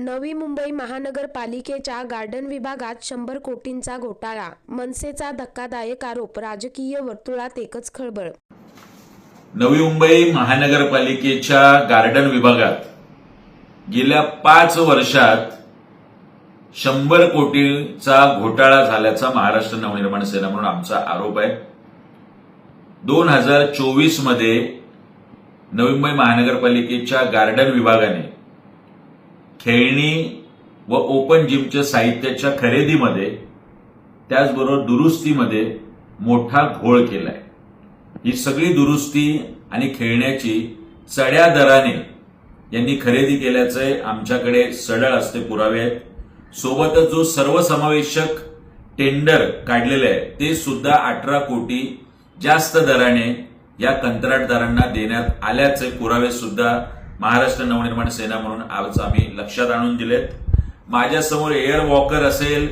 नवी मुंबई महानगरपालिकेच्या गार्डन विभागात 100 कोटींचा घोटाळा, मनसेचा धक्कादायक आरोप, राजकीय वर्तुळात एकच खळबळ। नवी मुंबई महानगरपालिकेच्या गार्डन विभागात गेल्या 5 वर्षात 100 कोटींचा घोटाळा झाल्याचा महाराष्ट्र नवनिर्माण सेना म्हणून आमचा आरोप आहे। 2024 मध्ये नवी मुंबई महानगरपालिकेच्या गार्डन विभागाने खेळणी व ओपन जिमच्या साहित्याच्या खरेदीमध्ये त्याचबरोबर दुरुस्तीमध्ये मोठा घोळ केलाय। ही सगळी दुरुस्ती आणि खेळण्याची चढ्या दराने यांनी खरेदी केल्याचे आमच्याकडे सढळ असते पुरावे आहेत। सोबतच जो सर्वसमावेशक टेंडर काढलेले आहे ते सुद्धा 18 कोटी जास्त दराने या कंत्राटदारांना देण्यात आल्याचे पुरावे सुद्धा महाराष्ट्र नवनिर्माण सेना म्हणून आज आम्ही लक्षात आणून दिलेत। माझ्यासमोर एअर वॉकर असेल,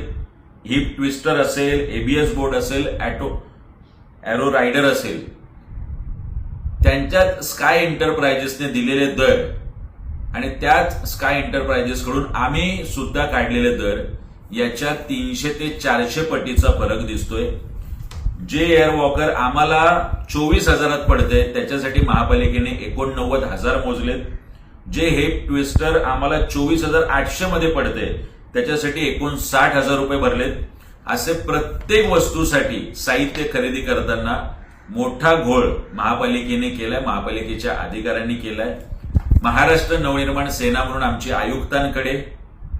हिप ट्विस्टर असेल, एबीएस बोर्ड असेल, एरो रायडर असेल, त्यांच्यात स्काय एंटरप्राइजेसने दिलेले दर आणि त्याच स्काय एंटरप्राइजेस कडून आम्ही सुद्धा काढलेले दर याच्यात 300 ते 400 पटीचा फरक दिसतोय। जे एअर वॉकर आम्हाला 24,000 पडते त्याच्यासाठी महापालिकेने 89,000 मोजलेत। जे हिप ट्विस्टर आम्हाला 24,800 मध्ये पडते त्याच्यासाठी 59,000 रुपये भरलेत। असे प्रत्येक वस्तूसाठी साहित्य खरेदी करताना मोठा घोळ महापालिकेने केलाय, महापालिकेच्या अधिकाऱ्यांनी केलाय। महाराष्ट्र नवनिर्माण सेना म्हणून आमची आयुक्तांकडे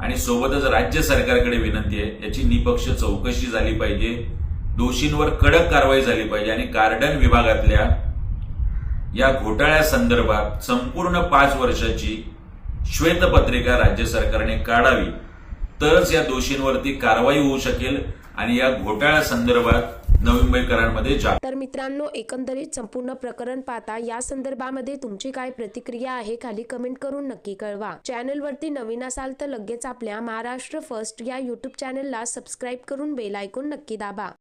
आणि सोबतच राज्य सरकारकडे विनंती आहे, याची निपक्ष चौकशी झाली पाहिजे, दोषींवर कडक कारवाई झाली पाहिजे आणि गार्डन विभागातल्या या घोटाळ्यासंदर्भात संपूर्ण 5 वर्षाची श्वेतपत्रिका राज्य सरकारने काढावी, तरच या दोषींवरती कारवाई होऊ शकेल आणि या घोटाळ्यासंदर्भात नवी मुंबईकरांमध्ये तर मित्रांनो, एकंदरीत संपूर्ण प्रकरण पाहता या संदर्भामध्ये तुमची काय प्रतिक्रिया आहे खाली कमेंट करून नक्की कळवा। चॅनलवरती नवीन असाल तर लगेच आपल्या महाराष्ट्र फर्स्ट या YouTube चॅनलला सबस्क्राईब करून बेल आयकॉन नक्की दाबा।